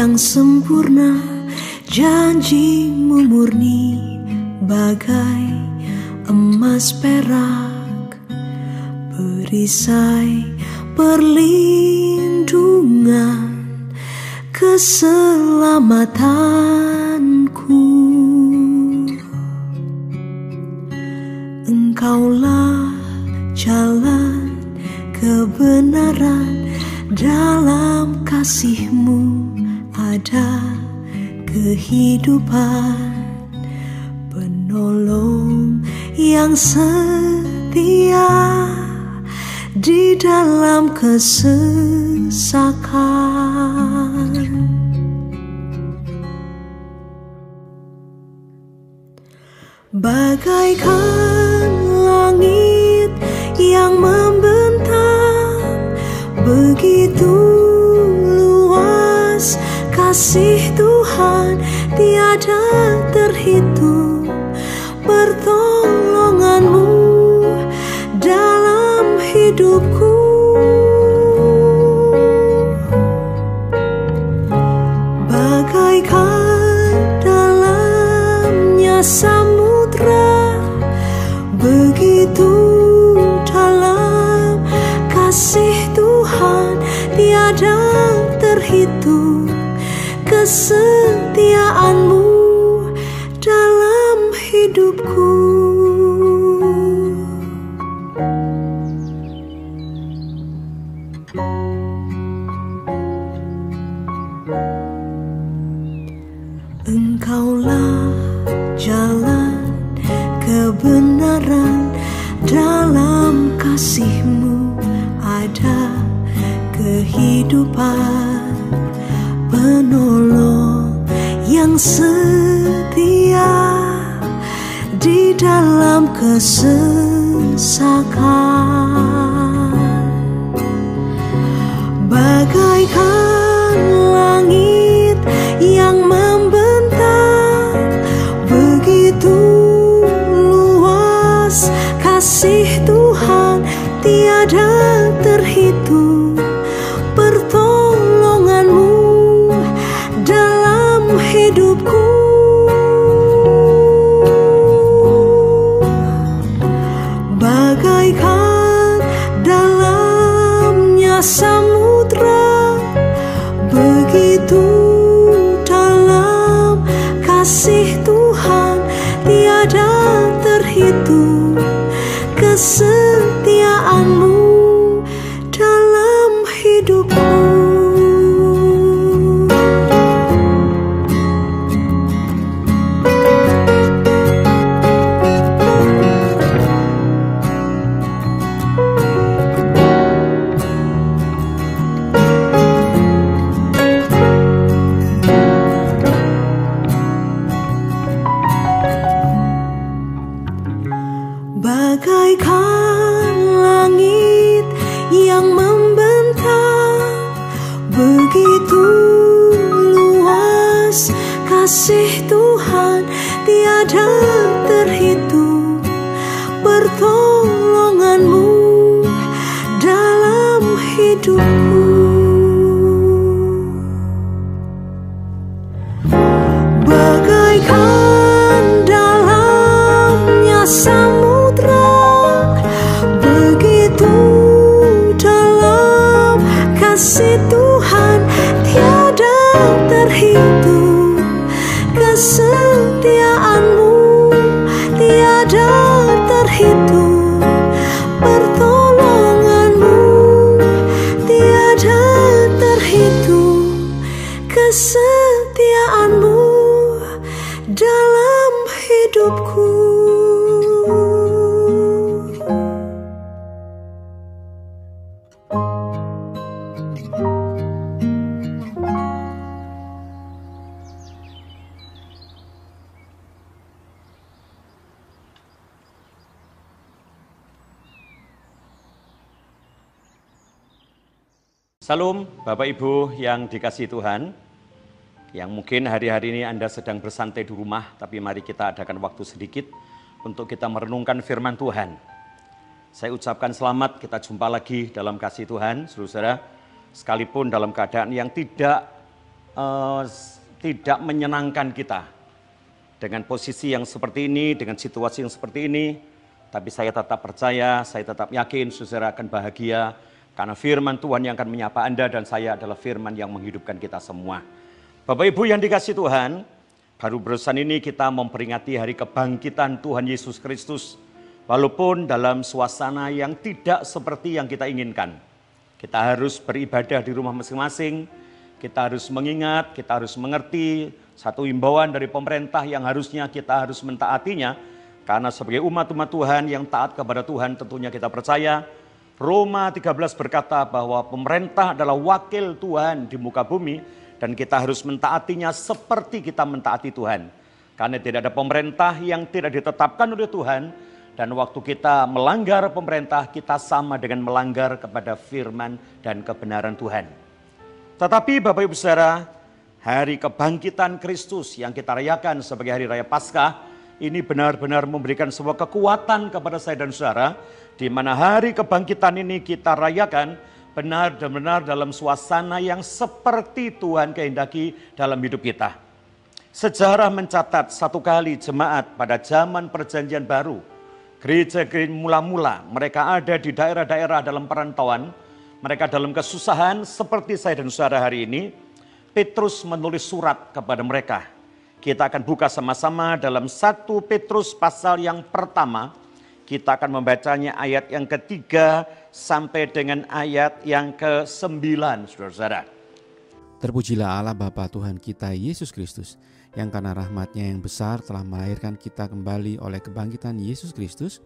yang sempurna, janjimu murni bagai emas perak, perisai perlindungan keselamatanku. Engkaulah jalan kebenaran, dalam kasih-Mu ada kehidupan. Penolong yang setia di dalam kesesakan. Bagaikan langit yang membentang, begitu luas kasih Tuhan, tiada terhitung. Pertolongan-Mu dalam hidupku. Bagaikan dalamnya samudra, begitu dalam kasih Tuhan, tiada terhitung. Kesetiaan-Mu dalam hidupku. Engkaulah jalan kebenaran, dalam kasih-Mu ada kehidupan. Penolong yang setia di dalam kesesakan. Bagaikan langit yang membentang, begitu luas kasih Tuhan, tiada terhitung. Pertolongan-Mu dalam hidupku. Bagaikan dalamnya samudra, begitu dalam kasih Tuhan, tiada terhitung. Kesetiaan-Mu dalam hidupku. Bagaikan langit yang membentang, begitu luas kasih Tuhan, tiada terhitung. Pertolongan-Mu dalam hidupku. Bagaikan dalamnya samudra, begitu dalam kasih Tuhan, tiada terhitung. Kesetiaan-Mu tiada terhitung. Pertolongan-Mu tiada terhitung. Kesetiaan-Mu dalam hidupku. Salam Bapak Ibu yang dikasihi Tuhan, yang mungkin hari-hari ini Anda sedang bersantai di rumah, tapi mari kita adakan waktu sedikit untuk kita merenungkan firman Tuhan. Saya ucapkan selamat, kita jumpa lagi dalam kasih Tuhan, saudara, sekalipun dalam keadaan yang tidak tidak menyenangkan kita. Dengan posisi yang seperti ini, dengan situasi yang seperti ini, tapi saya tetap percaya, saya tetap yakin saudara akan bahagia, karena firman Tuhan yang akan menyapa Anda dan saya adalah firman yang menghidupkan kita semua. Bapak Ibu yang dikasihi Tuhan, baru barusan ini kita memperingati hari kebangkitan Tuhan Yesus Kristus. Walaupun dalam suasana yang tidak seperti yang kita inginkan. Kita harus beribadah di rumah masing-masing, kita harus mengingat, kita harus mengerti satu himbauan dari pemerintah yang harusnya kita harus mentaatinya. Karena sebagai umat-umat Tuhan yang taat kepada Tuhan tentunya kita percaya. Roma 13 berkata bahwa pemerintah adalah wakil Tuhan di muka bumi. Dan kita harus mentaatinya seperti kita mentaati Tuhan. Karena tidak ada pemerintah yang tidak ditetapkan oleh Tuhan. Dan waktu kita melanggar pemerintah, kita sama dengan melanggar kepada firman dan kebenaran Tuhan. Tetapi Bapak Ibu Saudara, hari kebangkitan Kristus yang kita rayakan sebagai hari raya Paskah, ini benar-benar memberikan sebuah kekuatan kepada saya dan saudara, di mana hari kebangkitan ini kita rayakan benar-benar dalam suasana yang seperti Tuhan kehendaki dalam hidup kita. Sejarah mencatat satu kali jemaat pada zaman perjanjian baru, gereja-gereja mula-mula, mereka ada di daerah-daerah dalam perantauan, mereka dalam kesusahan seperti saya dan saudara hari ini. Petrus menulis surat kepada mereka. Kita akan buka sama-sama dalam 1 Petrus pasal yang pertama. Kita akan membacanya ayat yang ketiga sampai dengan ayat yang ke-9, saudara-saudara. Terpujilah Allah Bapa Tuhan kita Yesus Kristus, yang karena rahmat-Nya yang besar telah melahirkan kita kembali oleh kebangkitan Yesus Kristus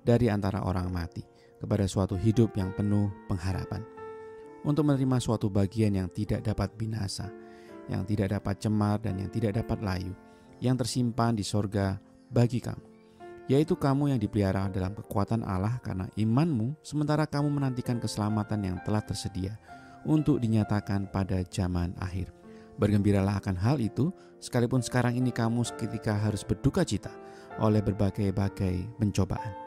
dari antara orang mati, kepada suatu hidup yang penuh pengharapan. Untuk menerima suatu bagian yang tidak dapat binasa, yang tidak dapat cemar dan yang tidak dapat layu, yang tersimpan di sorga bagi kamu, yaitu kamu yang dipelihara dalam kekuatan Allah karena imanmu, sementara kamu menantikan keselamatan yang telah tersedia untuk dinyatakan pada zaman akhir. Bergembiralah akan hal itu, sekalipun sekarang ini kamu seketika harus berduka cita oleh berbagai-bagai pencobaan.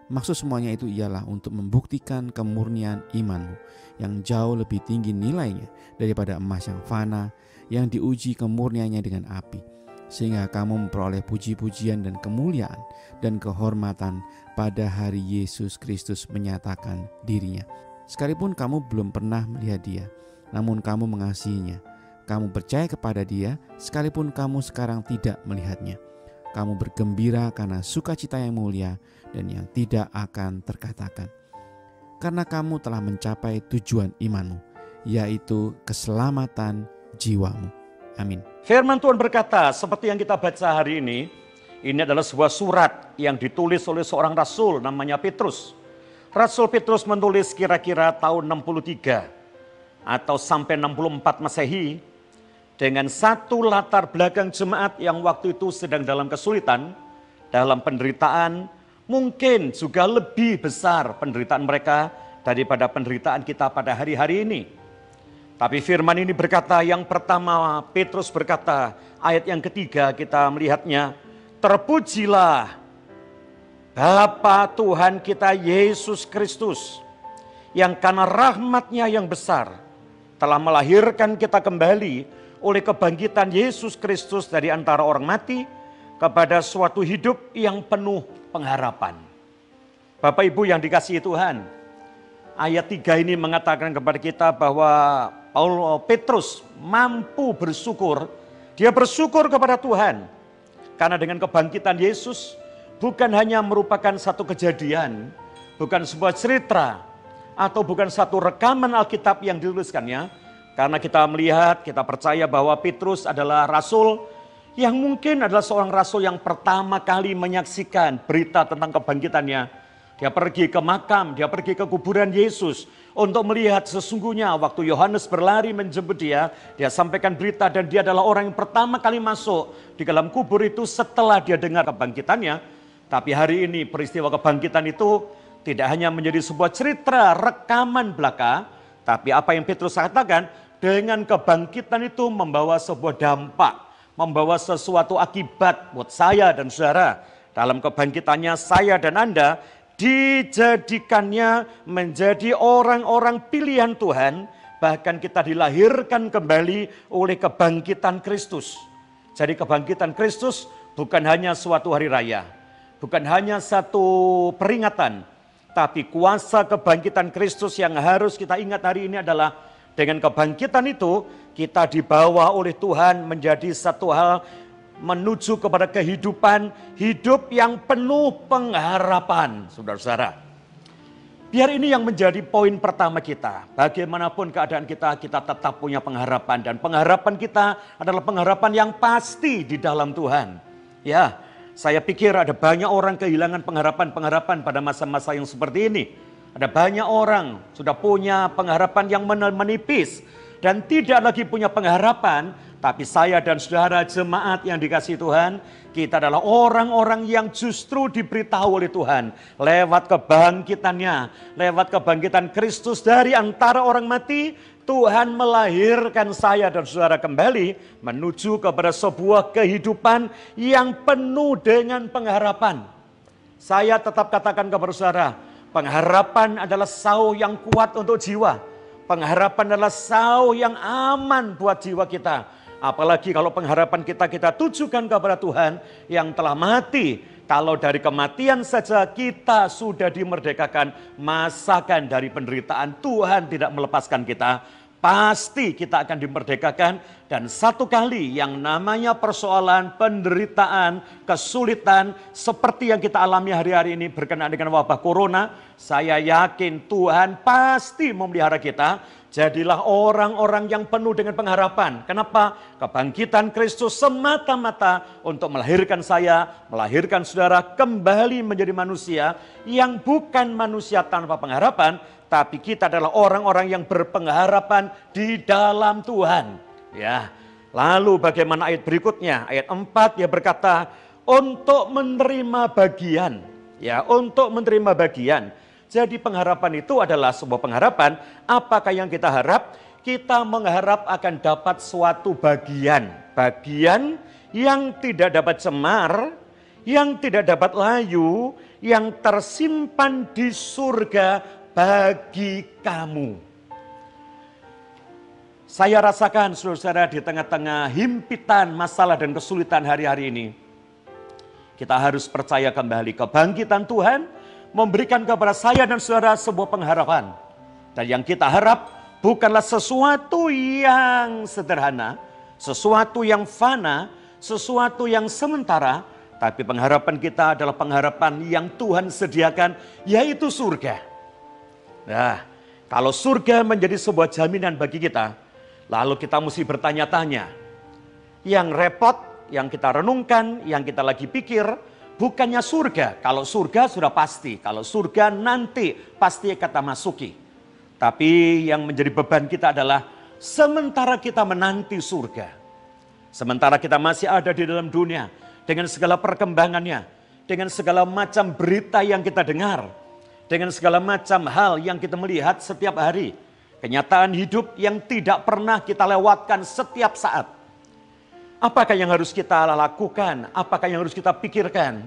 Maksud semuanya itu ialah untuk membuktikan kemurnian imanmu yang jauh lebih tinggi nilainya daripada emas yang fana, yang diuji kemurniannya dengan api, sehingga kamu memperoleh puji-pujian dan kemuliaan dan kehormatan pada hari Yesus Kristus menyatakan dirinya. Sekalipun kamu belum pernah melihat Dia, namun kamu mengasihinya. Kamu percaya kepada Dia, sekalipun kamu sekarang tidak melihatnya. Kamu bergembira karena sukacita yang mulia dan yang tidak akan terkatakan. Karena kamu telah mencapai tujuan imanmu, yaitu keselamatan jiwamu. Amin. Firman Tuhan berkata, seperti yang kita baca hari ini adalah sebuah surat yang ditulis oleh seorang rasul namanya Petrus. Rasul Petrus menulis kira-kira tahun 63 atau sampai 64 Masehi dengan satu latar belakang jemaat yang waktu itu sedang dalam kesulitan, dalam penderitaan, mungkin juga lebih besar penderitaan mereka daripada penderitaan kita pada hari-hari ini. Tapi firman ini berkata, yang pertama Petrus berkata, ayat yang ketiga kita melihatnya, terpujilah Bapa Tuhan kita Yesus Kristus, yang karena rahmat-Nya yang besar telah melahirkan kita kembali oleh kebangkitan Yesus Kristus dari antara orang mati kepada suatu hidup yang penuh pengharapan. Bapak Ibu yang dikasihi Tuhan, ayat 3 ini mengatakan kepada kita bahwa Petrus mampu bersyukur. Dia bersyukur kepada Tuhan karena dengan kebangkitan Yesus bukan hanya merupakan satu kejadian, bukan sebuah cerita, atau bukan satu rekaman Alkitab yang dituliskannya. Karena kita melihat, kita percaya bahwa Petrus adalah rasul yang mungkin adalah seorang rasul yang pertama kali menyaksikan berita tentang kebangkitannya. Dia pergi ke makam, dia pergi ke kuburan Yesus untuk melihat sesungguhnya waktu Yohanes berlari menjemput dia sampaikan berita dan dia adalah orang yang pertama kali masuk di dalam kubur itu setelah dia dengar kebangkitannya. Tapi hari ini peristiwa kebangkitan itu tidak hanya menjadi sebuah cerita rekaman belaka, tapi apa yang Petrus katakan, dengan kebangkitan itu membawa sebuah dampak, membawa sesuatu akibat buat saya dan saudara. Dalam kebangkitannya saya dan Anda dijadikannya menjadi orang-orang pilihan Tuhan, Bahkan kita dilahirkan kembali oleh kebangkitan Kristus. Jadi kebangkitan Kristus bukan hanya suatu hari raya, bukan hanya satu peringatan, tapi kuasa kebangkitan Kristus yang harus kita ingat hari ini adalah dengan kebangkitan itu kita dibawa oleh Tuhan menjadi satu hal menuju kepada kehidupan, hidup yang penuh pengharapan, saudara-saudara. Biar ini yang menjadi poin pertama kita. Bagaimanapun keadaan kita, kita tetap punya pengharapan. Dan pengharapan kita adalah pengharapan yang pasti di dalam Tuhan. Ya, saya pikir ada banyak orang kehilangan pengharapan-pengharapan pada masa-masa yang seperti ini. Ada banyak orang sudah punya pengharapan yang menipis. Dan tidak lagi punya pengharapan. Tapi saya dan saudara jemaat yang dikasihi Tuhan, kita adalah orang-orang yang justru diberitahu oleh Tuhan lewat kebangkitannya, lewat kebangkitan Kristus dari antara orang mati. Tuhan melahirkan saya dan saudara kembali menuju kepada sebuah kehidupan yang penuh dengan pengharapan. Saya tetap katakan kepada saudara, pengharapan adalah sauh yang kuat untuk jiwa. Pengharapan adalah sauh yang aman buat jiwa kita. Apalagi kalau pengharapan kita tujukan kepada Tuhan yang telah mati. Kalau dari kematian saja kita sudah dimerdekakan, masakan dari penderitaan Tuhan tidak melepaskan kita. Pasti kita akan dimerdekakan. Dan satu kali yang namanya persoalan, penderitaan, kesulitan seperti yang kita alami hari-hari ini berkenaan dengan wabah corona, saya yakin Tuhan pasti memelihara kita. Jadilah orang-orang yang penuh dengan pengharapan. Kenapa? Kebangkitan Kristus semata-mata untuk melahirkan saya, melahirkan saudara kembali menjadi manusia yang bukan manusia tanpa pengharapan, tapi kita adalah orang-orang yang berpengharapan di dalam Tuhan. Ya. Lalu bagaimana ayat berikutnya? Ayat 4 dia berkata, untuk menerima bagian. Ya, untuk menerima bagian. Jadi pengharapan itu adalah sebuah pengharapan. Apakah yang kita harap? Kita mengharap akan dapat suatu bagian. Bagian yang tidak dapat cemar, yang tidak dapat layu, yang tersimpan di surga bagi kamu. Saya rasakan saudara-saudara di tengah-tengah himpitan masalah dan kesulitan hari-hari ini. Kita harus percaya kembali kebangkitan Tuhan memberikan kepada saya dan saudara sebuah pengharapan. Dan yang kita harap bukanlah sesuatu yang sederhana, sesuatu yang fana, sesuatu yang sementara, tapi pengharapan kita adalah pengharapan yang Tuhan sediakan, yaitu surga. Nah, kalau surga menjadi sebuah jaminan bagi kita, lalu kita mesti bertanya-tanya. Yang repot, yang kita renungkan, yang kita lagi pikir, bukannya surga. Kalau surga sudah pasti. Kalau surga nanti pasti kita masuki. Tapi yang menjadi beban kita adalah sementara kita menanti surga. Sementara kita masih ada di dalam dunia. Dengan segala perkembangannya. Dengan segala macam berita yang kita dengar. Dengan segala macam hal yang kita melihat setiap hari. Kenyataan hidup yang tidak pernah kita lewatkan setiap saat. Apakah yang harus kita lakukan? Apakah yang harus kita pikirkan?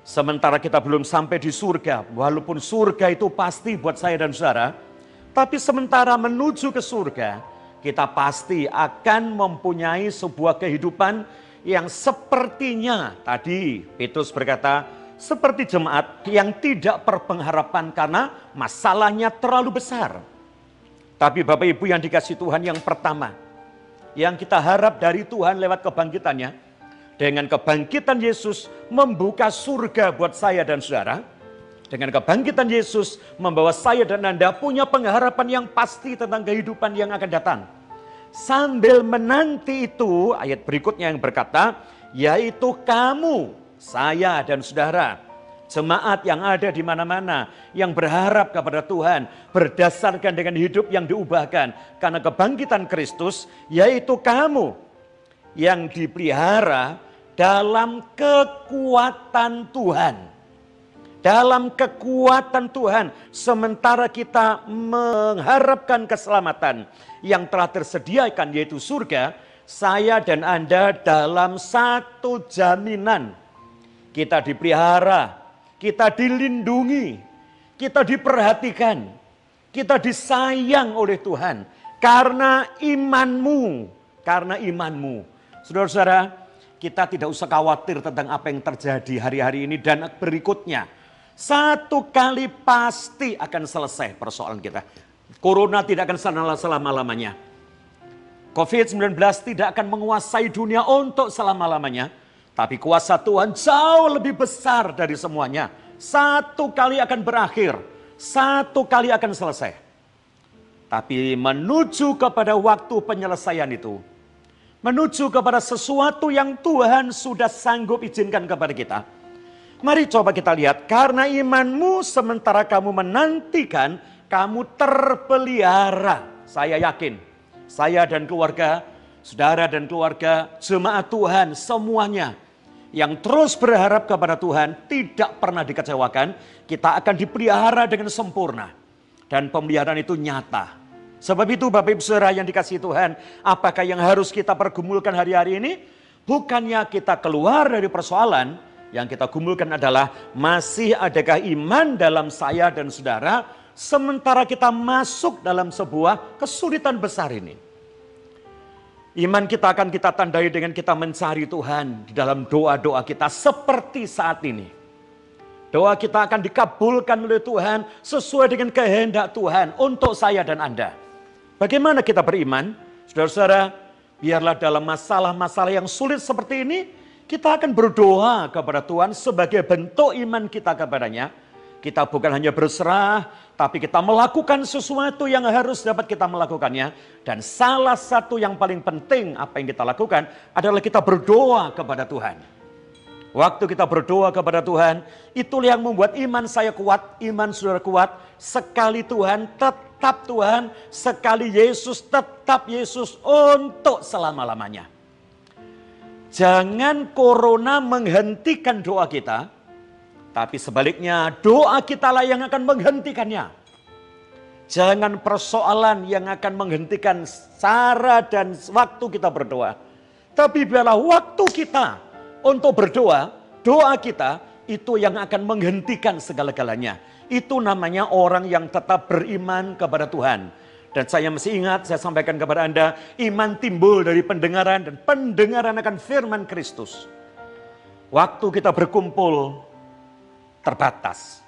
Sementara kita belum sampai di surga, walaupun surga itu pasti buat saya dan saudara, tapi sementara menuju ke surga, kita pasti akan mempunyai sebuah kehidupan yang sepertinya, tadi Petrus berkata, seperti jemaat yang tidak berpengharapan karena masalahnya terlalu besar. Tapi Bapak Ibu yang dikasihi Tuhan, yang pertama, yang kita harap dari Tuhan lewat kebangkitannya, dengan kebangkitan Yesus membuka surga buat saya dan saudara. Dengan kebangkitan Yesus membawa saya dan Anda punya pengharapan yang pasti tentang kehidupan yang akan datang. Sambil menanti itu, ayat berikutnya yang berkata, yaitu kamu, saya dan saudara, jemaat yang ada di mana-mana, yang berharap kepada Tuhan, berdasarkan dengan hidup yang diubahkan karena kebangkitan Kristus, yaitu kamu yang dipelihara dalam kekuatan Tuhan. Dalam kekuatan Tuhan, sementara kita mengharapkan keselamatan yang telah tersediakan, yaitu surga, saya dan Anda dalam satu jaminan. Kita dipelihara, kita dilindungi, kita diperhatikan, kita disayang oleh Tuhan. Karena imanmu, karena imanmu. Saudara-saudara, kita tidak usah khawatir tentang apa yang terjadi hari-hari ini dan berikutnya. Satu kali pasti akan selesai persoalan kita. Corona tidak akan selama-lamanya. COVID-19 tidak akan menguasai dunia untuk selama-lamanya. Tapi kuasa Tuhan jauh lebih besar dari semuanya. Satu kali akan berakhir. Satu kali akan selesai. Tapi menuju kepada waktu penyelesaian itu. Menuju kepada sesuatu yang Tuhan sudah sanggup izinkan kepada kita. Mari coba kita lihat. Karena imanmu sementara kamu menantikan, kamu terpelihara. Saya yakin. Saya dan keluarga, saudara dan keluarga, jemaat Tuhan semuanya. Yang terus berharap kepada Tuhan tidak pernah dikecewakan. Kita akan dipelihara dengan sempurna. Dan pemeliharaan itu nyata. Sebab itu Bapak Ibu Saudara yang dikasihi Tuhan. Apakah yang harus kita pergumulkan hari-hari ini? Bukannya kita keluar dari persoalan. Yang kita gumulkan adalah masih adakah iman dalam saya dan saudara. Sementara kita masuk dalam sebuah kesulitan besar ini. Iman kita akan kita tandai dengan kita mencari Tuhan di dalam doa-doa kita seperti saat ini. Doa kita akan dikabulkan oleh Tuhan sesuai dengan kehendak Tuhan untuk saya dan Anda. Bagaimana kita beriman? Saudara-saudara, biarlah dalam masalah-masalah yang sulit seperti ini, kita akan berdoa kepada Tuhan sebagai bentuk iman kita kepadanya. Kita bukan hanya berserah, tapi kita melakukan sesuatu yang harus dapat kita melakukannya. Dan salah satu yang paling penting apa yang kita lakukan adalah kita berdoa kepada Tuhan. Waktu kita berdoa kepada Tuhan, itulah yang membuat iman saya kuat, iman saudara kuat. Sekali Tuhan, tetap Tuhan. Sekali Yesus, tetap Yesus untuk selama-lamanya. Jangan corona menghentikan doa kita. Tapi sebaliknya doa kitalah yang akan menghentikannya. Jangan persoalan yang akan menghentikan cara dan waktu kita berdoa. Tapi biarlah waktu kita untuk berdoa, doa kita itu yang akan menghentikan segala-galanya. Itu namanya orang yang tetap beriman kepada Tuhan. Dan saya masih ingat, saya sampaikan kepada Anda, iman timbul dari pendengaran dan pendengaran akan firman Kristus. Waktu kita berkumpul terbatas.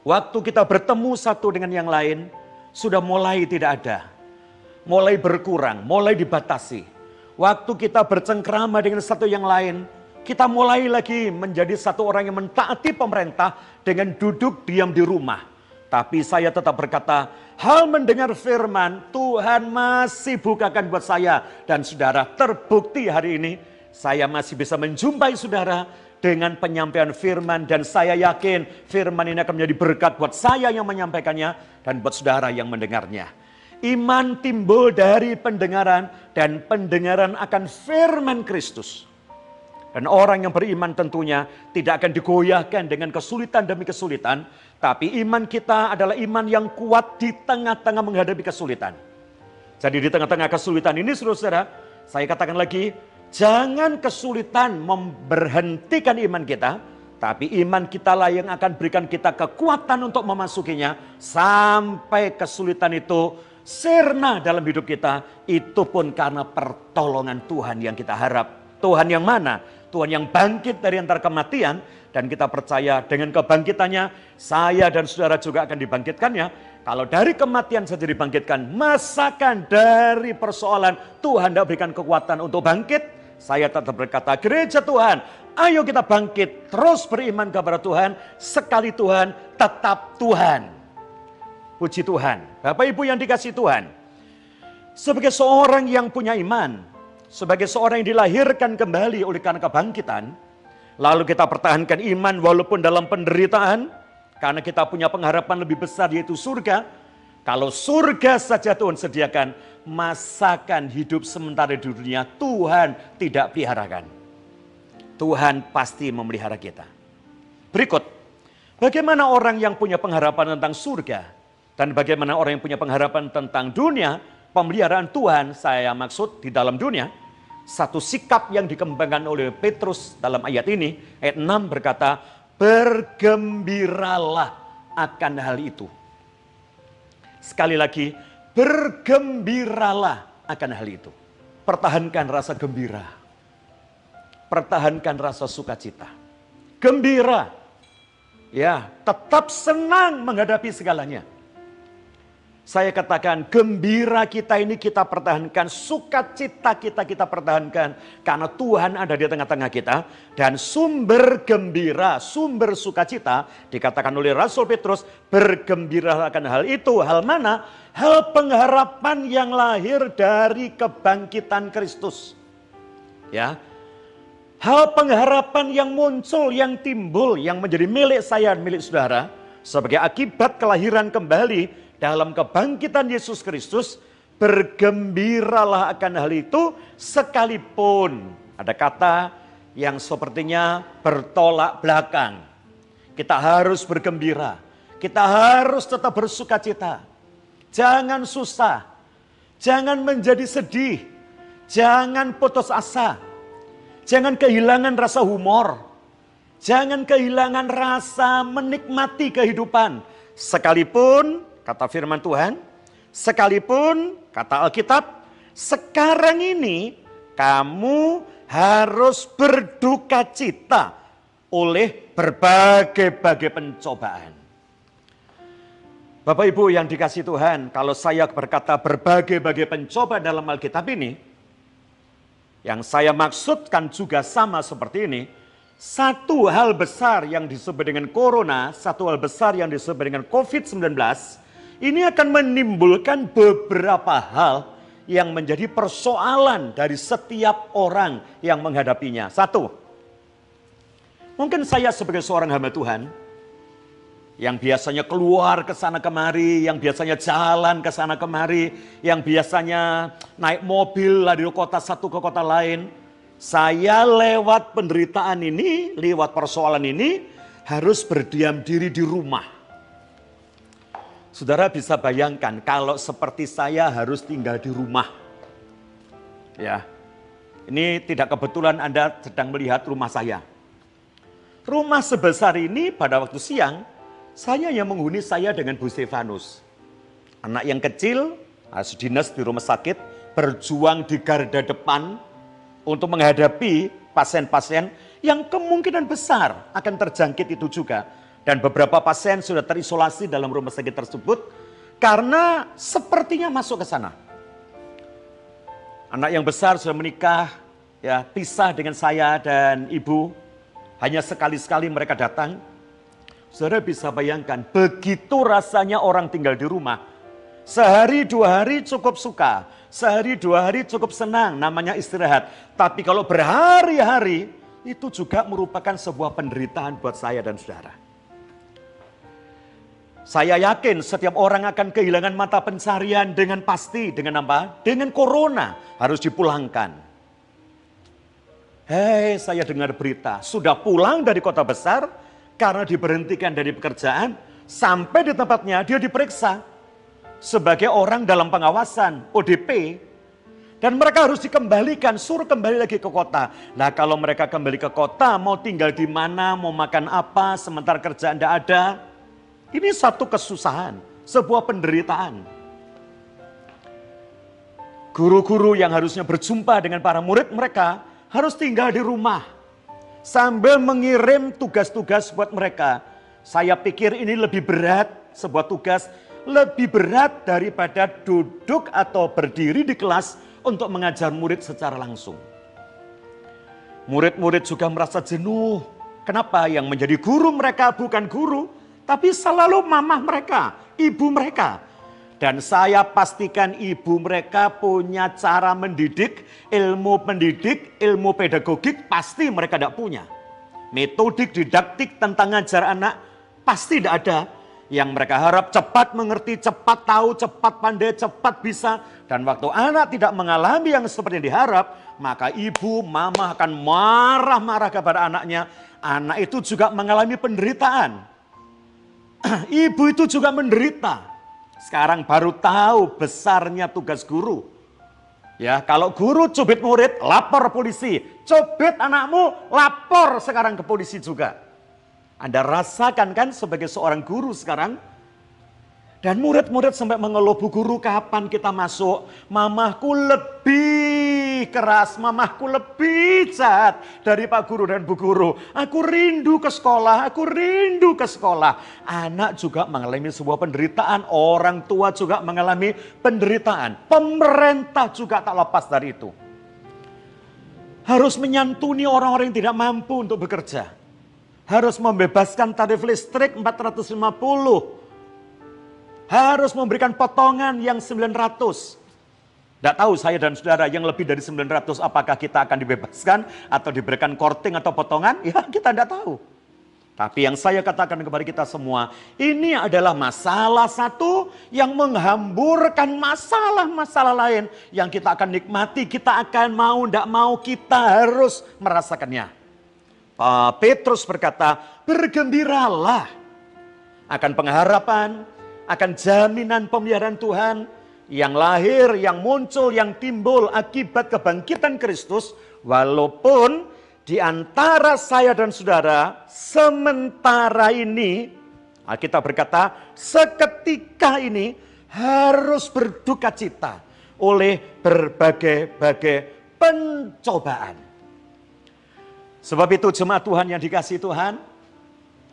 Waktu kita bertemu satu dengan yang lain sudah mulai tidak ada. Mulai berkurang, mulai dibatasi. Waktu kita bercengkrama dengan satu yang lain, kita mulai lagi menjadi satu orang yang mentaati pemerintah dengan duduk diam di rumah. Tapi saya tetap berkata, hal mendengar firman Tuhan masih bukakan buat saya dan saudara. Terbukti hari ini saya masih bisa menjumpai saudara dengan penyampaian firman dan saya yakin firman ini akan menjadi berkat buat saya yang menyampaikannya dan buat saudara yang mendengarnya. Iman timbul dari pendengaran dan pendengaran akan firman Kristus. Dan orang yang beriman tentunya tidak akan digoyahkan dengan kesulitan demi kesulitan, tapi iman kita adalah iman yang kuat di tengah-tengah menghadapi kesulitan. Jadi di tengah-tengah kesulitan ini saudara-saudara, saya katakan lagi, jangan kesulitan memberhentikan iman kita, tapi iman kita lah yang akan berikan kita kekuatan untuk memasukinya sampai kesulitan itu sirna dalam hidup kita. Itu pun karena pertolongan Tuhan yang kita harap. Tuhan yang mana? Tuhan yang bangkit dari antara kematian dan kita percaya dengan kebangkitannya saya dan saudara juga akan dibangkitkannya. Kalau dari kematian saja dibangkitkan, masakan dari persoalan Tuhan tidak berikan kekuatan untuk bangkit. Saya tetap berkata, gereja Tuhan, ayo kita bangkit, terus beriman kepada Tuhan, sekali Tuhan, tetap Tuhan. Puji Tuhan, Bapak Ibu yang dikasihi Tuhan. Sebagai seorang yang punya iman, sebagai seorang yang dilahirkan kembali oleh karena kebangkitan, lalu kita pertahankan iman walaupun dalam penderitaan, karena kita punya pengharapan lebih besar yaitu surga. Kalau surga saja Tuhan sediakan, masakan hidup sementara di dunia Tuhan tidak peliharakan. Tuhan pasti memelihara kita. Berikut, bagaimana orang yang punya pengharapan tentang surga dan bagaimana orang yang punya pengharapan tentang dunia, pemeliharaan Tuhan saya maksud di dalam dunia. Satu sikap yang dikembangkan oleh Petrus dalam ayat ini, ayat 6 berkata, bergembiralah akan hal itu. Sekali lagi, bergembiralah akan hal itu. Pertahankan rasa gembira. Pertahankan rasa sukacita. Gembira. Ya, tetap senang menghadapi segalanya. Saya katakan gembira kita ini kita pertahankan, sukacita kita pertahankan. Karena Tuhan ada di tengah-tengah kita. Dan sumber gembira, sumber sukacita dikatakan oleh Rasul Petrus, bergembira akan hal itu. Hal mana? Hal pengharapan yang lahir dari kebangkitan Kristus. Ya, hal pengharapan yang muncul, yang timbul, yang menjadi milik saya, milik saudara. Sebagai akibat kelahiran kembali dalam kebangkitan Yesus Kristus, bergembiralah akan hal itu sekalipun ada kata yang sepertinya bertolak belakang. Kita harus bergembira, kita harus tetap bersukacita. Jangan susah, jangan menjadi sedih, jangan putus asa, jangan kehilangan rasa humor, jangan kehilangan rasa menikmati kehidupan. Sekalipun kata firman Tuhan, sekalipun kata Alkitab, sekarang ini kamu harus berduka cita oleh berbagai-bagai pencobaan. Bapak Ibu yang dikasihi Tuhan, kalau saya berkata berbagai-bagai pencobaan dalam Alkitab ini, yang saya maksudkan juga sama seperti ini. Satu hal besar yang disebut dengan corona, satu hal besar yang disebut dengan COVID-19, ini akan menimbulkan beberapa hal yang menjadi persoalan dari setiap orang yang menghadapinya. Satu, mungkin saya sebagai seorang hamba Tuhan, yang biasanya keluar ke sana kemari, yang biasanya jalan ke sana kemari, yang biasanya naik mobil dari kota satu ke kota lain, saya lewat penderitaan ini, lewat persoalan ini, harus berdiam diri di rumah. Saudara bisa bayangkan kalau seperti saya harus tinggal di rumah. Ya, ini tidak kebetulan Anda sedang melihat rumah saya. Rumah sebesar ini pada waktu siang, saya yang menghuni saya dengan Bu Stefanus. Anak yang kecil, harus dinas di rumah sakit, berjuang di garda depan untuk menghadapi pasien-pasien yang kemungkinan besar akan terjangkit itu juga. Dan beberapa pasien sudah terisolasi dalam rumah sakit tersebut karena sepertinya masuk ke sana. Anak yang besar sudah menikah, ya pisah dengan saya dan ibu. Hanya sekali-sekali mereka datang. Saudara bisa bayangkan begitu rasanya orang tinggal di rumah. Sehari dua hari cukup suka, sehari dua hari cukup senang, namanya istirahat. Tapi kalau berhari-hari itu juga merupakan sebuah penderitaan buat saya dan saudara. Saya yakin setiap orang akan kehilangan mata pencarian dengan pasti. Dengan apa? Dengan corona harus dipulangkan. Hei, saya dengar berita. Sudah pulang dari kota besar karena diberhentikan dari pekerjaan. Sampai di tempatnya dia diperiksa sebagai orang dalam pengawasan, ODP. Dan mereka harus dikembalikan, suruh kembali lagi ke kota. Nah kalau mereka kembali ke kota, mau tinggal di mana, mau makan apa, sementara kerjaan tidak ada. Ini satu kesusahan, sebuah penderitaan. Guru-guru yang harusnya berjumpa dengan para murid mereka harus tinggal di rumah. Sambil mengirim tugas-tugas buat mereka. Saya pikir ini lebih berat, sebuah tugas lebih berat daripada duduk atau berdiri di kelas untuk mengajar murid secara langsung. Murid-murid juga merasa jenuh. Kenapa? Yang menjadi guru mereka bukan guru, tapi selalu mamah mereka, ibu mereka. Dan saya pastikan ibu mereka punya cara mendidik, ilmu pendidik, ilmu pedagogik pasti mereka tidak punya. Metodik, didaktik tentang ngajar anak pasti tidak ada. Yang mereka harap cepat mengerti, cepat tahu, cepat pandai, cepat bisa. Dan waktu anak tidak mengalami yang seperti yang diharap, maka ibu, mama akan marah-marah kepada anaknya. Anak itu juga mengalami penderitaan. Ibu itu juga menderita. Sekarang baru tahu besarnya tugas guru. Ya, kalau guru cubit murid, lapor polisi. Cubit anakmu, lapor sekarang ke polisi juga. Anda rasakan kan sebagai seorang guru sekarang? Dan murid-murid sampai mengeluh, Bu Guru kapan kita masuk? Mamahku lebih keras, mamahku lebih jahat dari Pak Guru dan Bu Guru. Aku rindu ke sekolah, aku rindu ke sekolah. Anak juga mengalami sebuah penderitaan, orang tua juga mengalami penderitaan. Pemerintah juga tak lepas dari itu. Harus menyantuni orang-orang yang tidak mampu untuk bekerja. Harus membebaskan tarif listrik 450. Harus memberikan potongan yang 900. Tidak tahu saya dan saudara yang lebih dari 900 apakah kita akan dibebaskan atau diberikan korting atau potongan? Ya kita tidak tahu. Tapi yang saya katakan kepada kita semua, ini adalah masalah satu yang menghamburkan masalah-masalah lain yang kita akan nikmati, kita akan mau tidak mau kita harus merasakannya. Petrus berkata, bergembiralah akan pengharapan, akan jaminan pemeliharaan Tuhan yang lahir, yang muncul, yang timbul akibat kebangkitan Kristus. Walaupun di antara saya dan saudara sementara ini, kita berkata seketika ini harus berduka cita oleh berbagai-bagai pencobaan. Sebab itu jemaat Tuhan yang dikasihi Tuhan,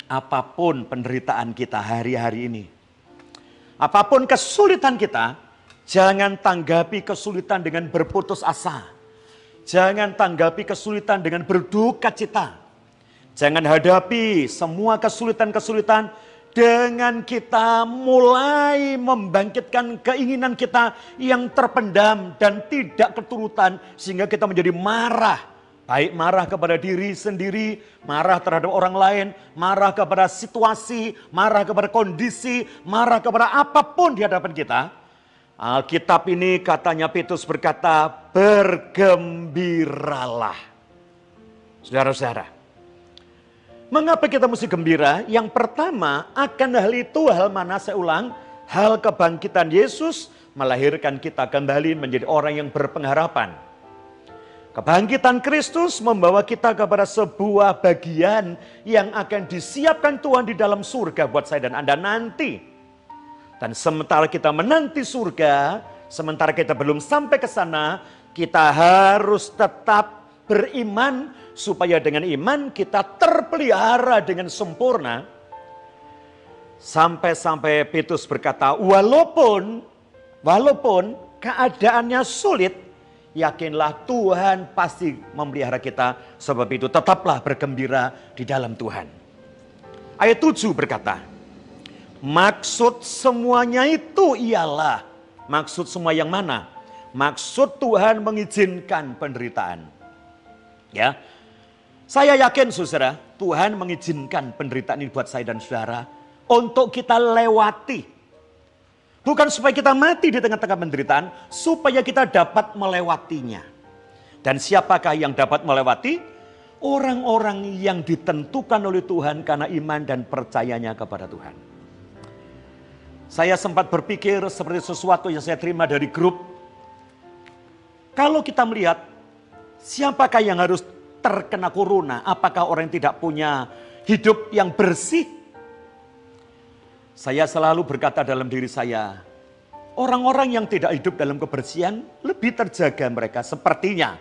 apapun penderitaan kita hari-hari ini, apapun kesulitan kita, jangan tanggapi kesulitan dengan berputus asa. Jangan tanggapi kesulitan dengan berduka cita. Jangan hadapi semua kesulitan-kesulitan dengan kita mulai membangkitkan keinginan kita yang terpendam dan tidak keturutan sehingga kita menjadi marah. Baik marah kepada diri sendiri, marah terhadap orang lain, marah kepada situasi, marah kepada kondisi, marah kepada apapun di hadapan kita. Alkitab ini katanya Petrus berkata, bergembiralah. Saudara-saudara, mengapa kita mesti gembira? Yang pertama, akan hal itu, hal mana saya ulang, hal kebangkitan Yesus melahirkan kita kembali menjadi orang yang berpengharapan. Kebangkitan Kristus membawa kita kepada sebuah bagian yang akan disiapkan Tuhan di dalam surga buat saya dan Anda nanti. Dan sementara kita menanti surga, sementara kita belum sampai ke sana, kita harus tetap beriman supaya dengan iman kita terpelihara dengan sempurna. Sampai-sampai Petrus berkata, walaupun keadaannya sulit, yakinlah Tuhan pasti memelihara kita. Sebab itu tetaplah bergembira di dalam Tuhan. Ayat 7 berkata, maksud semuanya itu ialah, maksud semua yang mana? Maksud Tuhan mengizinkan penderitaan. Ya, saya yakin saudara, Tuhan mengizinkan penderitaan ini buat saya dan saudara untuk kita lewati. Bukan supaya kita mati di tengah-tengah penderitaan, supaya kita dapat melewatinya. Dan siapakah yang dapat melewati? Orang-orang yang ditentukan oleh Tuhan karena iman dan percayanya kepada Tuhan. Saya sempat berpikir seperti sesuatu yang saya terima dari grup. Kalau kita melihat, siapakah yang harus terkena corona? Apakah orang yang tidak punya hidup yang bersih? Saya selalu berkata dalam diri saya, orang-orang yang tidak hidup dalam kebersihan lebih terjaga mereka sepertinya.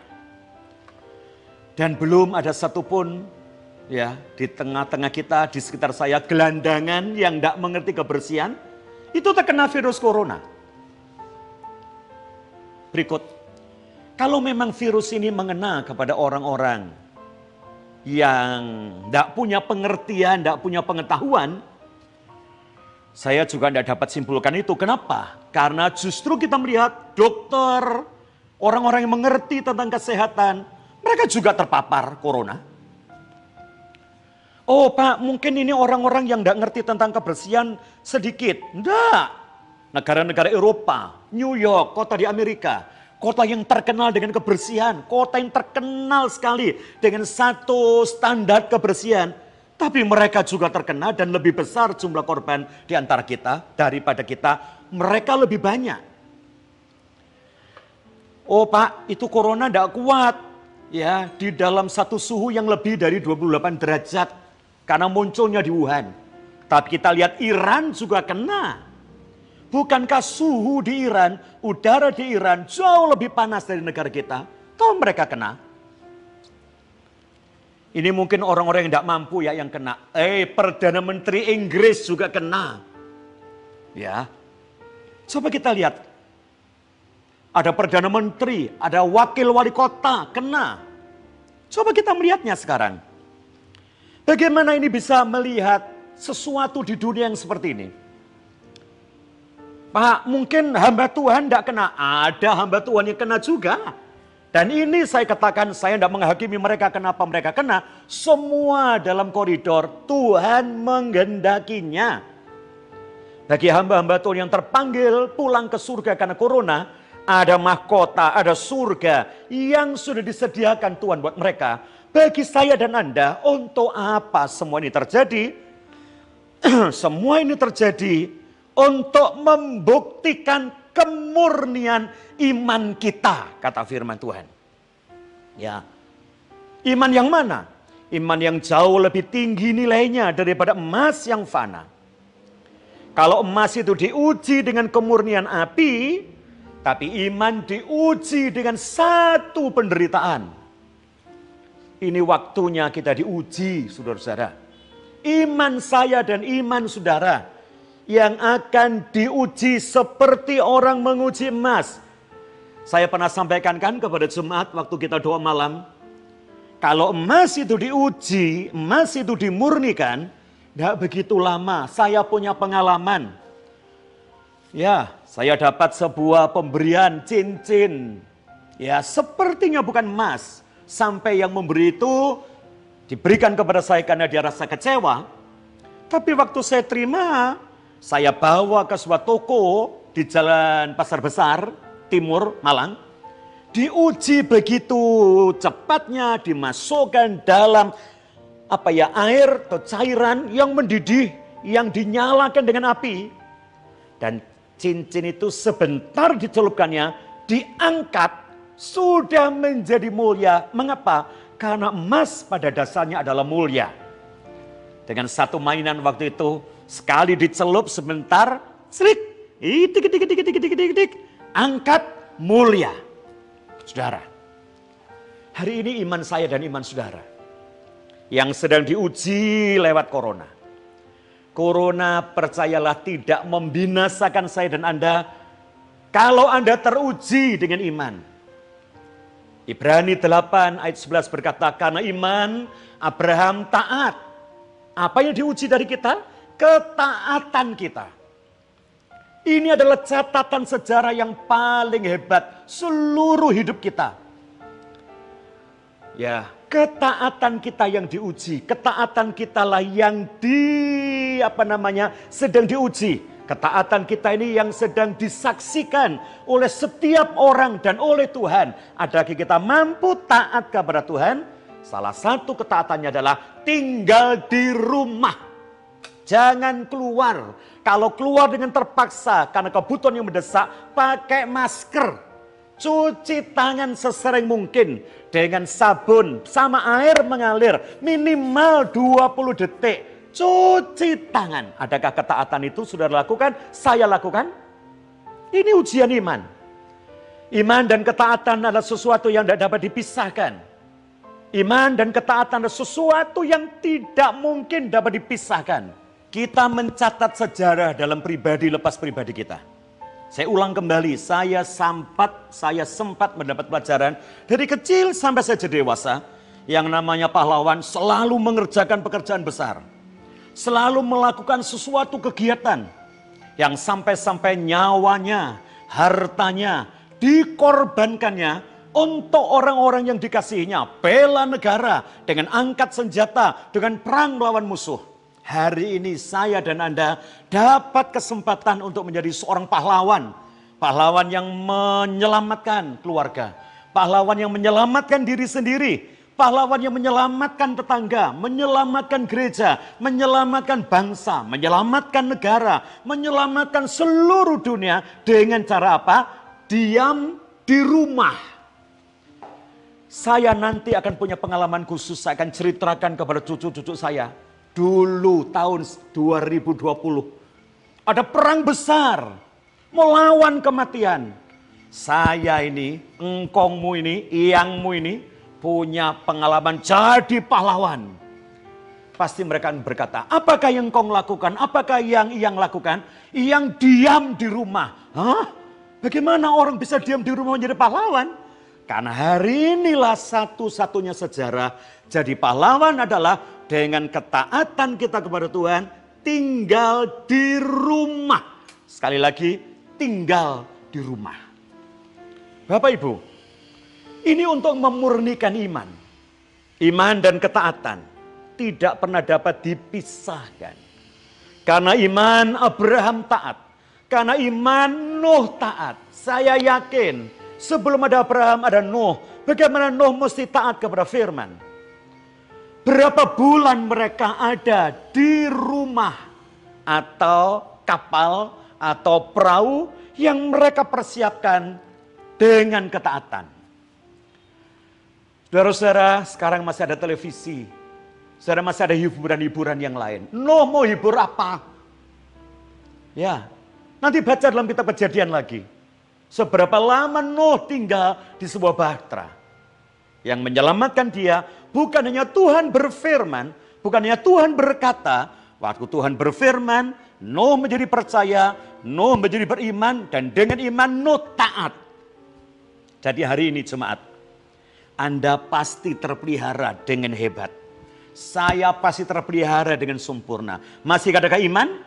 Dan belum ada satupun ya di tengah-tengah kita, di sekitar saya, gelandangan yang tidak mengerti kebersihan, itu terkena virus corona. Berikut, kalau memang virus ini mengena kepada orang-orang yang tidak punya pengertian, tidak punya pengetahuan, saya juga tidak dapat simpulkan itu. Kenapa? Karena justru kita melihat dokter, orang-orang yang mengerti tentang kesehatan, mereka juga terpapar corona. Oh Pak, mungkin ini orang-orang yang tidak ngerti tentang kebersihan sedikit. Enggak. Negara-negara Eropa, New York, kota di Amerika, kota yang terkenal dengan kebersihan, kota yang terkenal sekali dengan satu standar kebersihan. Tapi mereka juga terkena dan lebih besar jumlah korban di antara kita daripada kita. Mereka lebih banyak. Oh Pak, itu corona tidak kuat. Ya, di dalam satu suhu yang lebih dari 28 derajat. Karena munculnya di Wuhan. Tapi kita lihat Iran juga kena. Bukankah suhu di Iran, udara di Iran jauh lebih panas dari negara kita? Tahu mereka kena. Ini mungkin orang-orang yang tidak mampu ya yang kena. Perdana Menteri Inggris juga kena. Ya. Coba kita lihat. Ada Perdana Menteri, ada Wakil Wali Kota kena. Coba kita melihatnya sekarang. Bagaimana ini bisa melihat sesuatu di dunia yang seperti ini? Pak, mungkin hamba Tuhan tidak kena. Ada hamba Tuhan yang kena juga. Dan ini saya katakan, saya tidak menghakimi mereka kenapa mereka kena. Semua dalam koridor Tuhan menghendakinya. Bagi hamba-hamba Tuhan yang terpanggil pulang ke surga karena corona, ada mahkota, ada surga yang sudah disediakan Tuhan buat mereka. Bagi saya dan Anda, untuk apa semua ini terjadi? Semua ini terjadi untuk membuktikan kemurnian iman kita, kata firman Tuhan. Ya. Iman yang mana? Iman yang jauh lebih tinggi nilainya daripada emas yang fana. Kalau emas itu diuji dengan kemurnian api, tapi iman diuji dengan satu penderitaan. Ini waktunya kita diuji, saudara-saudara. Iman saya dan iman saudara yang akan diuji seperti orang menguji emas. Saya pernah sampaikan kan kepada jemaat waktu kita doa malam. Kalau emas itu diuji, emas itu dimurnikan, tidak begitu lama. Saya punya pengalaman. Ya, saya dapat sebuah pemberian cincin. Ya, sepertinya bukan emas. Sampai yang memberi itu diberikan kepada saya karena dia rasa kecewa. Tapi waktu saya terima, saya bawa ke sebuah toko di Jalan Pasar Besar, Timur, Malang. Diuji begitu cepatnya, dimasukkan dalam air atau cairan yang mendidih, yang dinyalakan dengan api. Dan cincin itu sebentar dicelupkannya, diangkat, sudah menjadi mulia. Mengapa? Karena emas pada dasarnya adalah mulia. Dengan satu mainan waktu itu, sekali dicelup sebentar, selik, angkat, mulia. Saudara, hari ini iman saya dan iman saudara yang sedang diuji lewat corona. Corona percayalah tidak membinasakan saya dan Anda kalau Anda teruji dengan iman. Ibrani 8 ayat 11 berkata, karena iman Abraham taat. Apa yang diuji dari kita? Ketaatan kita. Ini adalah catatan sejarah yang paling hebat seluruh hidup kita. Ya, ketaatan kita yang diuji, ketaatan kita lah yang sedang diuji. Ketaatan kita ini yang sedang disaksikan oleh setiap orang dan oleh Tuhan. Adakah kita mampu taat kepada Tuhan? Salah satu ketaatannya adalah tinggal di rumah. Jangan keluar. Kalau keluar dengan terpaksa karena kebutuhan yang mendesak, pakai masker. Cuci tangan sesering mungkin dengan sabun sama air mengalir minimal 20 detik. Cuci tangan. Adakah ketaatan itu sudah dilakukan? Saya lakukan. Ini ujian iman. Iman dan ketaatan adalah sesuatu yang tidak dapat dipisahkan. Iman dan ketaatan adalah sesuatu yang tidak mungkin dapat dipisahkan. Kita mencatat sejarah dalam pribadi lepas pribadi kita. Saya ulang kembali, saya sempat mendapat pelajaran dari kecil sampai saya jadi dewasa. Yang namanya pahlawan selalu mengerjakan pekerjaan besar. Selalu melakukan sesuatu kegiatan yang sampai-sampai nyawanya, hartanya dikorbankannya untuk orang-orang yang dikasihinya. Bela negara dengan angkat senjata, dengan perang melawan musuh. Hari ini saya dan Anda dapat kesempatan untuk menjadi seorang pahlawan. Pahlawan yang menyelamatkan keluarga. Pahlawan yang menyelamatkan diri sendiri. Pahlawan yang menyelamatkan tetangga, menyelamatkan gereja, menyelamatkan bangsa, menyelamatkan negara, menyelamatkan seluruh dunia dengan cara apa? Diam di rumah. Saya nanti akan punya pengalaman khusus, saya akan ceritakan kepada cucu-cucu saya. Dulu tahun 2020 ada perang besar melawan kematian. Saya ini, engkongmu ini, iyangmu ini punya pengalaman jadi pahlawan. Pasti mereka akan berkata, apakah yang engkau lakukan? Apakah yang iyang lakukan? Iyang diam di rumah. Hah? Bagaimana orang bisa diam di rumah menjadi pahlawan? Karena hari inilah satu-satunya sejarah jadi pahlawan adalah dengan ketaatan kita kepada Tuhan, tinggal di rumah. Sekali lagi, tinggal di rumah. Bapak Ibu, ini untuk memurnikan iman. Iman dan ketaatan tidak pernah dapat dipisahkan. Karena iman Abraham taat. Karena iman Nuh taat. Saya yakin sebelum ada Abraham ada Nuh. Bagaimana Nuh mesti taat kepada firman. Berapa bulan mereka ada di rumah atau kapal atau perahu yang mereka persiapkan dengan ketaatan. Saudara-saudara, sekarang masih ada televisi. Saudara, masih ada hiburan-hiburan yang lain. Nuh mau hibur apa? Ya, nanti baca dalam kitab Kejadian lagi. Seberapa lama Nuh tinggal di sebuah bahtera. Yang menyelamatkan dia bukan hanya Tuhan berfirman, bukan hanya Tuhan berkata. Waktu Tuhan berfirman, Nuh menjadi percaya, Nuh menjadi beriman, dan dengan iman Nuh taat. Jadi hari ini jemaat, Anda pasti terpelihara dengan hebat. Saya pasti terpelihara dengan sempurna. Masih adakah iman?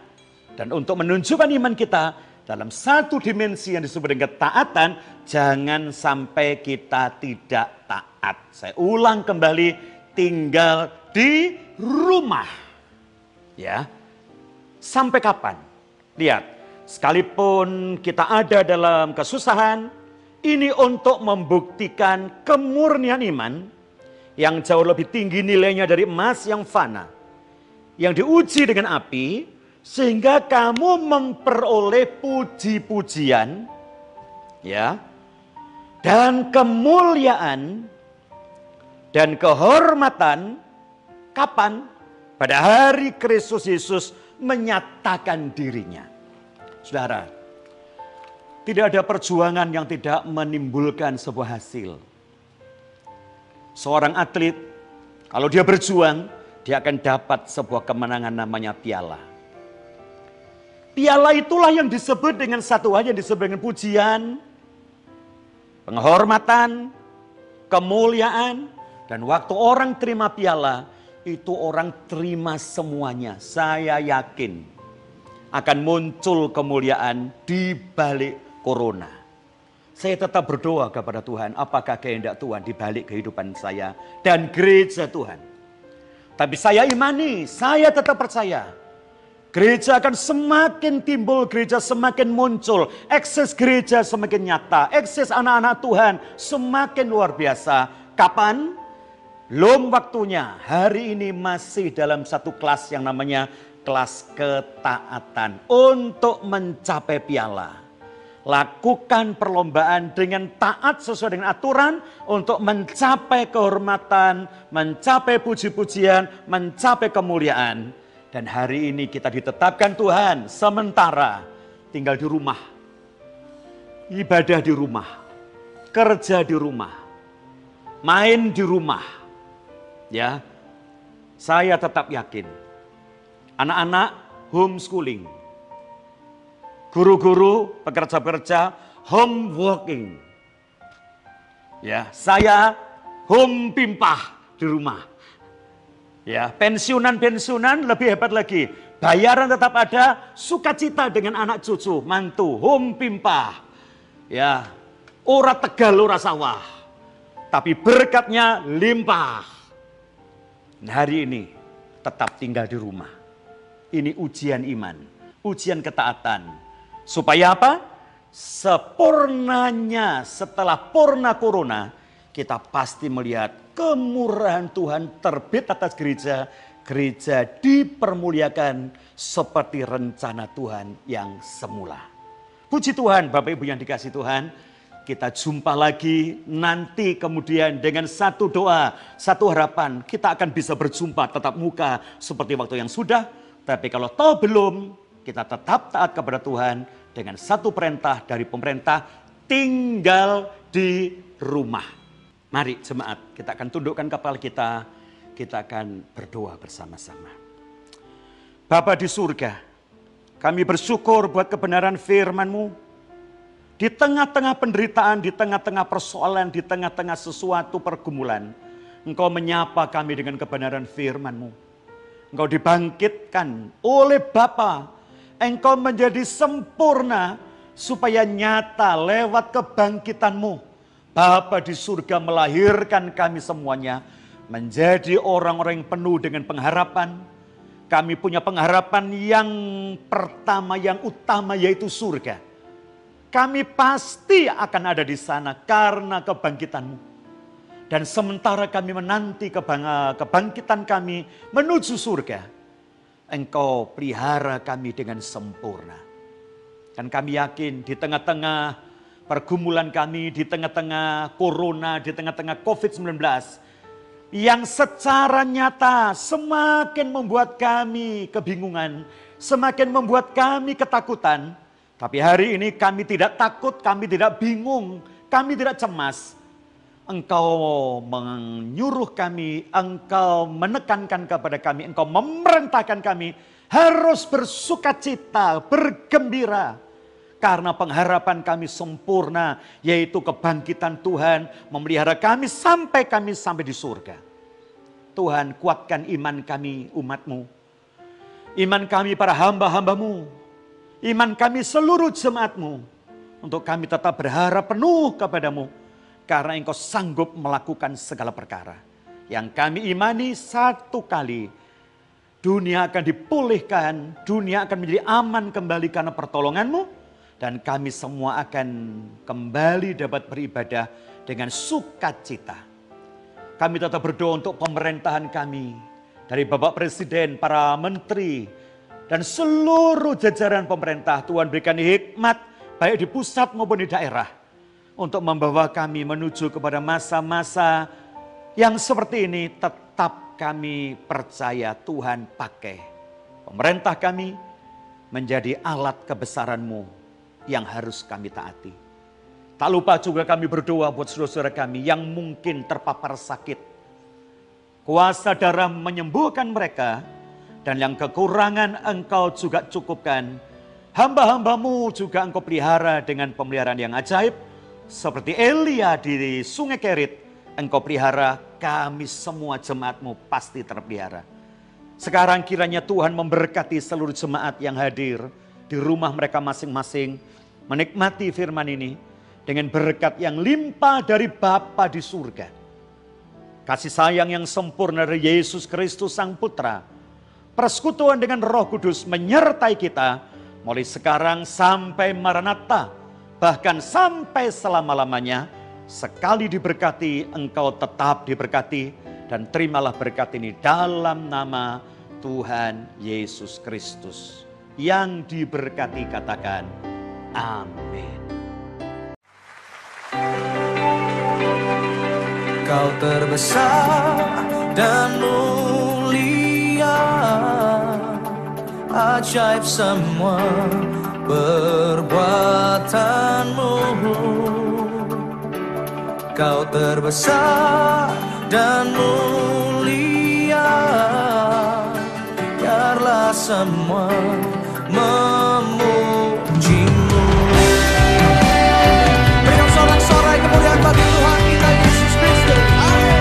Dan untuk menunjukkan iman kita dalam satu dimensi yang disebut dengan ketaatan, jangan sampai kita tidak taat. Saya ulang kembali, tinggal di rumah. Ya. Sampai kapan? Lihat, sekalipun kita ada dalam kesusahan, ini untuk membuktikan kemurnian iman yang jauh lebih tinggi nilainya dari emas yang fana. Yang diuji dengan api, sehingga kamu memperoleh puji-pujian, ya, dan kemuliaan dan kehormatan. Kapan? Pada hari Kristus Yesus menyatakan dirinya. Saudara, tidak ada perjuangan yang tidak menimbulkan sebuah hasil. Seorang atlet, kalau dia berjuang, dia akan dapat sebuah kemenangan namanya piala. Piala itulah yang disebut dengan satu hal yang disebut dengan pujian, penghormatan, kemuliaan. Dan waktu orang terima piala, itu orang terima semuanya. Saya yakin akan muncul kemuliaan di balik corona. Saya tetap berdoa kepada Tuhan, apakah kehendak Tuhan di balik kehidupan saya dan gereja Tuhan. Tapi saya imani, saya tetap percaya. Gereja akan semakin timbul, gereja semakin muncul. Ekses gereja semakin nyata, ekses anak-anak Tuhan semakin luar biasa. Kapan? Belum waktunya. Hari ini masih dalam satu kelas yang namanya kelas ketaatan. Untuk mencapai piala. Lakukan perlombaan dengan taat sesuai dengan aturan untuk mencapai kehormatan, mencapai puji-pujian, mencapai kemuliaan. Dan hari ini kita ditetapkan Tuhan sementara tinggal di rumah. Ibadah di rumah. Kerja di rumah. Main di rumah. Ya, saya tetap yakin. Anak-anak homeschooling. Guru-guru, pekerja-pekerja home working. Ya, saya home pimpah di rumah. Ya, pensiunan lebih hebat lagi. Bayaran tetap ada, sukacita dengan anak cucu, mantu, home pimpah. Ya, ora tegal ora sawah. Tapi berkatnya limpah. Nah, hari ini tetap tinggal di rumah. Ini ujian iman, ujian ketaatan. Supaya apa? Sempurnanya setelah purna corona, kita pasti melihat kemurahan Tuhan terbit atas gereja. Gereja dipermuliakan seperti rencana Tuhan yang semula. Puji Tuhan, Bapak Ibu yang dikasihi Tuhan. Kita jumpa lagi nanti kemudian dengan satu doa, satu harapan. Kita akan bisa berjumpa tatap muka seperti waktu yang sudah. Tapi kalau toh belum, kita tetap taat kepada Tuhan dengan satu perintah dari pemerintah, tinggal di rumah. Mari jemaat, kita akan tundukkan kepala kita akan berdoa bersama-sama. Bapa di surga, kami bersyukur buat kebenaran firman-Mu. Di tengah-tengah penderitaan, di tengah-tengah persoalan, di tengah-tengah sesuatu pergumulan, Engkau menyapa kami dengan kebenaran firman-Mu. Engkau dibangkitkan oleh Bapa, Engkau menjadi sempurna supaya nyata lewat kebangkitan-Mu. Bapa di surga melahirkan kami semuanya menjadi orang-orang yang penuh dengan pengharapan. Kami punya pengharapan yang pertama, yang utama, yaitu surga. Kami pasti akan ada di sana karena kebangkitan-Mu. Dan sementara kami menanti kebangkitan kami menuju surga, Engkau pelihara kami dengan sempurna. Dan kami yakin di tengah-tengah pergumulan kami, di tengah-tengah corona, di tengah-tengah COVID-19, yang secara nyata semakin membuat kami kebingungan, semakin membuat kami ketakutan. Tapi hari ini kami tidak takut, kami tidak bingung, kami tidak cemas. Engkau menyuruh kami, Engkau menekankan kepada kami, Engkau memerintahkan kami harus bersukacita, bergembira. Karena pengharapan kami sempurna, yaitu kebangkitan Tuhan memelihara kami sampai di surga. Tuhan, kuatkan iman kami, umat-Mu. Iman kami para hamba-hamba-Mu. Iman kami seluruh jemaat-Mu. Untuk kami tetap berharap penuh kepada-Mu. Karena Engkau sanggup melakukan segala perkara. Yang kami imani satu kali. Dunia akan dipulihkan. Dunia akan menjadi aman kembali karena pertolongan-Mu. Dan kami semua akan kembali dapat beribadah dengan sukacita. Kami tetap berdoa untuk pemerintahan kami. Dari Bapak Presiden, para menteri, dan seluruh jajaran pemerintah. Tuhan berikan hikmat baik di pusat maupun di daerah. Untuk membawa kami menuju kepada masa-masa yang seperti ini. Tetap kami percaya Tuhan pakai pemerintah kami menjadi alat kebesaran-Mu yang harus kami taati. Tak lupa juga kami berdoa buat saudara-saudara kami yang mungkin terpapar sakit. Kuasa darah menyembuhkan mereka. Dan yang kekurangan Engkau juga cukupkan. Hamba-hamba-Mu juga Engkau pelihara dengan pemeliharaan yang ajaib. Seperti Elia di Sungai Kerit. Engkau pelihara, kami semua jemaat-Mu pasti terpelihara. Sekarang kiranya Tuhan memberkati seluruh jemaat yang hadir di rumah mereka masing-masing. Menikmati firman ini dengan berkat yang limpah dari Bapa di surga. Kasih sayang yang sempurna dari Yesus Kristus Sang Putra. Persekutuan dengan Roh Kudus menyertai kita mulai sekarang sampai Maranatha, bahkan sampai selama-lamanya. Sekali diberkati, engkau tetap diberkati, dan terimalah berkat ini dalam nama Tuhan Yesus Kristus. Yang diberkati katakan amin. Kau terbesar dan mulia, ajaib semua perbuatanmu. Kau terbesar dan mulia, biarlah semua memujimu. Berikan sorak-sorai kemuliaan bagi Tuhan kita Yesus Kristus. Amin.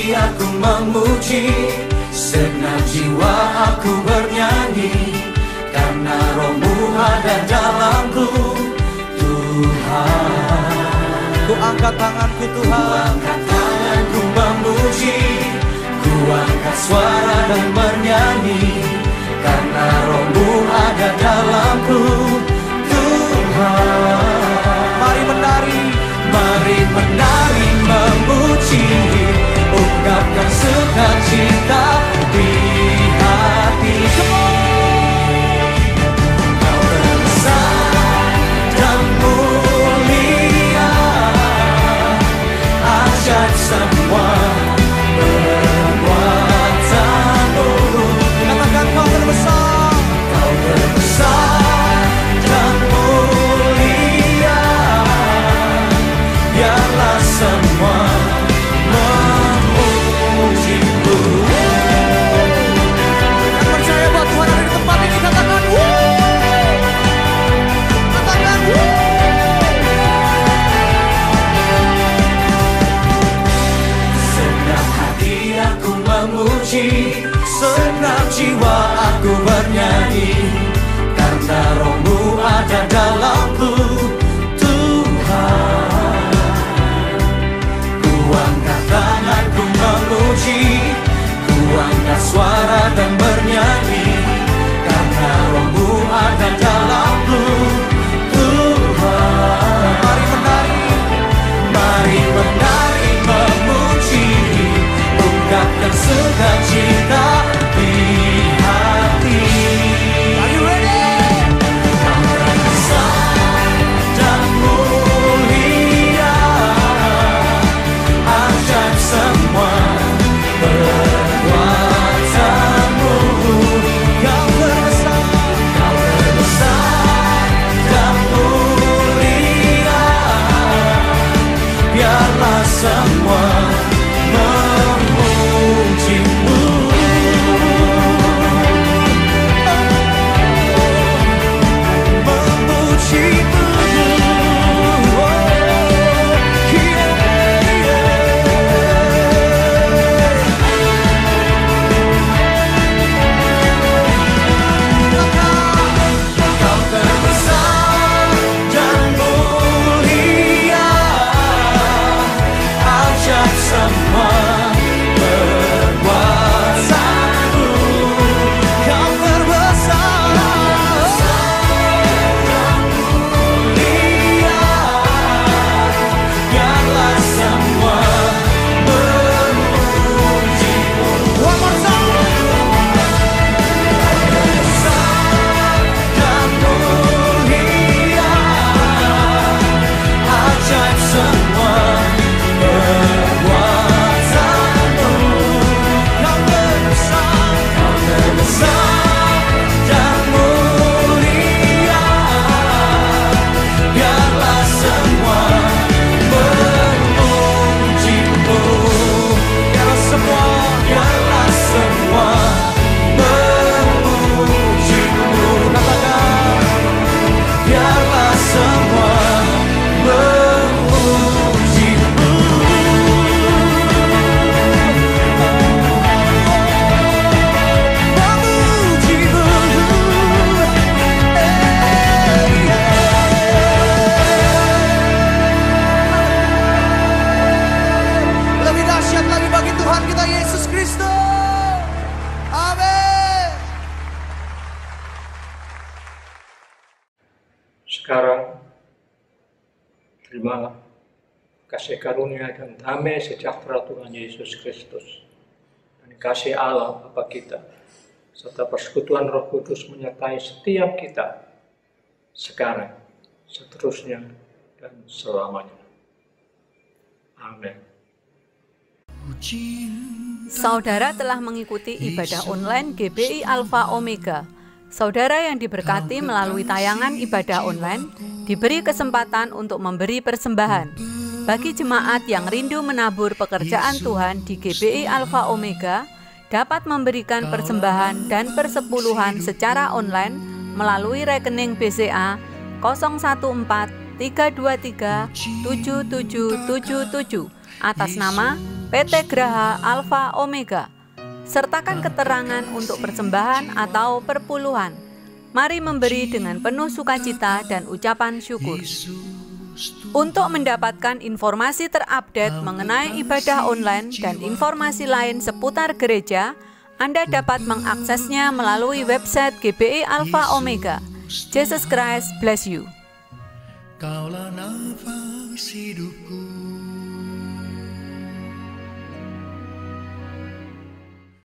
Aku memuji, segenap jiwa aku bernyanyi, karena Roh-Mu ada dalamku, Tuhan. Ku angkat tanganku Tuhan, ku angkat tanganku memuji, ku angkat suara dan bernyanyi, karena Roh-Mu ada dalamku, Tuhan. Mari menari, memuji, semua memujimu. Sekarang, terimalah kasih karunia dan damai sejahtera Tuhan Yesus Kristus dan kasih Allah Bapa kita serta persekutuan Roh Kudus menyertai setiap kita sekarang, seterusnya, dan selamanya. Amin. Saudara telah mengikuti ibadah online GBI Alpha Omega. Saudara yang diberkati melalui tayangan ibadah online diberi kesempatan untuk memberi persembahan. Bagi jemaat yang rindu menabur pekerjaan Tuhan di GBI Alpha Omega, dapat memberikan persembahan dan persepuluhan secara online melalui rekening BCA 014-323-7777 atas nama PT Graha Alpha Omega. Sertakan keterangan untuk persembahan atau perpuluhan. Mari memberi dengan penuh sukacita dan ucapan syukur. Untuk mendapatkan informasi terupdate mengenai ibadah online dan informasi lain seputar gereja, Anda dapat mengaksesnya melalui website GBI Alpha Omega. Jesus Christ bless you. Kaulah nafas hidupku.